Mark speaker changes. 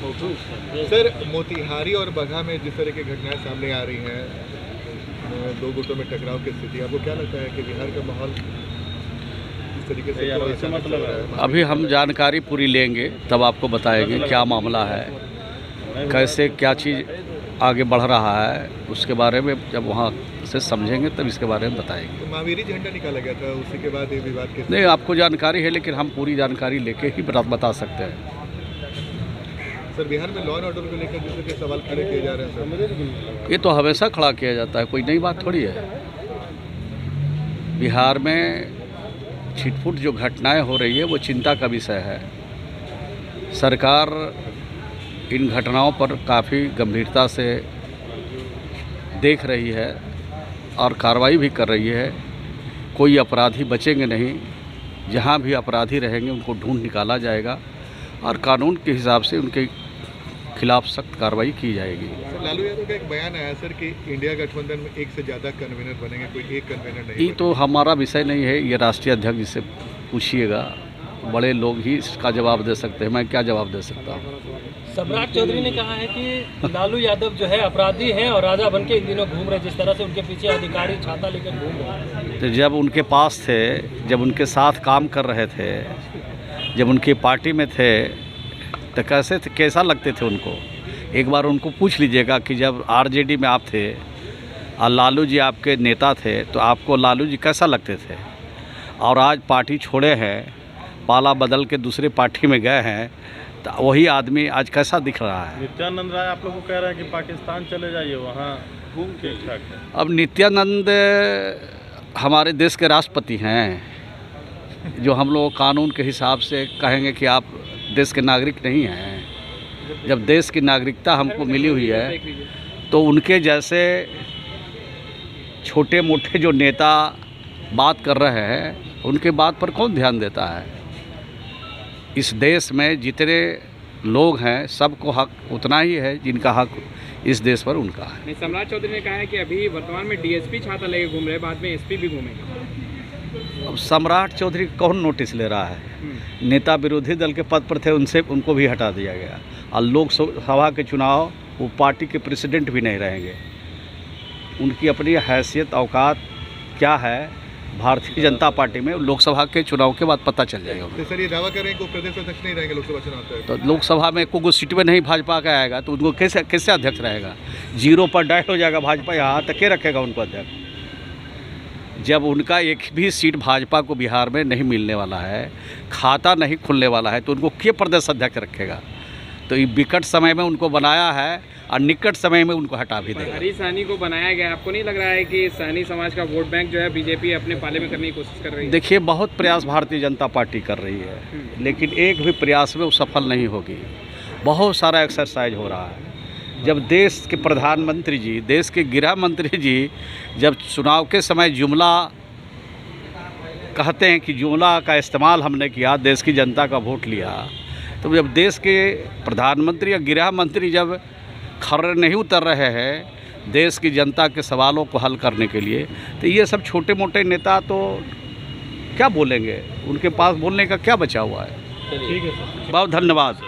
Speaker 1: Sir, Motihari और बगहा में जिस तरह की घटनाएं सामने आ रही हैं, दो गुटों में टकराव की स्थिति, आपको क्या लगता है कि बिहार का माहौल इस तरीके से अचानक चल रहा है?
Speaker 2: अभी हम जानकारी पूरी लेंगे तब आपको बताएंगे क्या मामला है, कैसे क्या चीज़ आगे बढ़ रहा है, उसके बारे में जब वहाँ से समझेंगे तब इसके बारे में बताएंगे।
Speaker 1: तो महावीरी झंडा निकाला गया था, उसी के बाद ये विवाद के
Speaker 2: नहीं, आपको जानकारी है लेकिन हम पूरी जानकारी लेके ही बता सकते हैं।
Speaker 1: सर, बिहार में लॉ एंड ऑर्डर को लेकर जिस तरह के सवाल खड़े किए जा रहे हैं सर,
Speaker 2: ये तो हमेशा खड़ा किया जाता है, कोई नई बात थोड़ी है। बिहार में छिटपुट जो घटनाएं हो रही है वो चिंता का विषय है। सरकार इन घटनाओं पर काफ़ी गंभीरता से देख रही है और कार्रवाई भी कर रही है। कोई अपराधी बचेंगे नहीं, जहां भी अपराधी रहेंगे उनको ढूंढ निकाला जाएगा और कानून के हिसाब से उनके खिलाफ सख्त कार्रवाई की जाएगी।
Speaker 1: लालू यादव का एक बयान आया सर कि इंडिया गठबंधन में एक से ज़्यादा कन्वीनर बनेंगे, कोई एक कन्वीनर नहीं।
Speaker 2: ये तो हमारा विषय नहीं है, ये राष्ट्रीय अध्यक्ष से पूछिएगा, बड़े लोग ही इसका जवाब दे सकते हैं, मैं क्या जवाब दे सकता हूँ।
Speaker 3: सम्राट चौधरी ने कहा है कि लालू यादव जो है अपराधी हैं और राजा बन के इन दिनों घूम रहे, जिस तरह से उनके पीछे अधिकारी छाता लेकर घूम रहे हैं।
Speaker 2: तो जब उनके पास थे, जब उनके साथ काम कर रहे थे, जब उनकी पार्टी में थे, तो कैसा लगते थे उनको? एक बार उनको पूछ लीजिएगा कि जब आरजेडी में आप थे और लालू जी आपके नेता थे तो आपको लालू जी कैसा लगते थे, और आज पार्टी छोड़े हैं, पाला बदल के दूसरे पार्टी में गए हैं, तो वही आदमी आज कैसा दिख रहा है?
Speaker 4: नित्यानंद राय आप लोग को कह रहे हैं कि पाकिस्तान चले जाइए, वहाँ ठीक ठाक है।
Speaker 2: अब नित्यानंद हमारे देश के राष्ट्रपति हैं, जो हम लोग कानून के हिसाब से कहेंगे कि आप देश के नागरिक नहीं हैं। जब देश की नागरिकता हमको मिली हुई है तो उनके जैसे छोटे मोटे जो नेता बात कर रहे हैं उनके बात पर कौन ध्यान देता है? इस देश में जितने लोग हैं सबको हक उतना ही है जिनका हक इस देश पर उनका है।
Speaker 5: सम्राट चौधरी ने कहा है कि अभी वर्तमान में डीएसपी छाता लेके घूम रहे, बाद में एसपी भी घूमेगा।
Speaker 2: अब सम्राट चौधरी कौन नोटिस ले रहा है? नेता विरोधी दल के पद पर थे, उनको भी हटा दिया गया, और लोकसभा के चुनाव वो पार्टी के प्रेसिडेंट भी नहीं रहेंगे। उनकी अपनी हैसियत औकात क्या है भारतीय जनता पार्टी में, लोकसभा के चुनाव के बाद पता चल जाएगा।
Speaker 1: तो सर, ये दावा कर रहे हैं कि वो प्रदेश अध्यक्ष नहीं रहेंगे लोकसभा चुनाव तक।
Speaker 2: तो लोकसभा में कोई सीट में नहीं भाजपा का आएगा तो उनको कैसे अध्यक्ष रहेगा? जीरो पर डाइट हो जाएगा भाजपा, यहाँ तक के रखेगा उनको अध्यक्ष? जब उनका एक भी सीट भाजपा को बिहार में नहीं मिलने वाला है, खाता नहीं खुलने वाला है, तो उनको क्या प्रदेश अध्यक्ष रखेगा? तो ये विकट समय में उनको बनाया है और निकट समय में उनको हटा भी देगा।
Speaker 5: हरीश सहनी को बनाया गया, आपको नहीं लग रहा है कि सहनी समाज का वोट बैंक जो है बीजेपी अपने पाले में करने की कोशिश कर रही है?
Speaker 2: देखिए, बहुत प्रयास भारतीय जनता पार्टी कर रही है, लेकिन एक भी प्रयास में वो सफल नहीं होगी। बहुत सारा एक्सरसाइज हो रहा है। जब देश के प्रधानमंत्री जी, देश के गृह मंत्री जी जब चुनाव के समय जुमला कहते हैं कि जुमला का इस्तेमाल हमने किया, देश की जनता का वोट लिया, तो जब देश के प्रधानमंत्री या गृह मंत्री जब खर्रे नहीं उतर रहे हैं देश की जनता के सवालों को हल करने के लिए, तो ये सब छोटे मोटे नेता तो क्या बोलेंगे? उनके पास बोलने का क्या बचा हुआ है?
Speaker 4: ठीक है सर,
Speaker 2: बहुत धन्यवाद।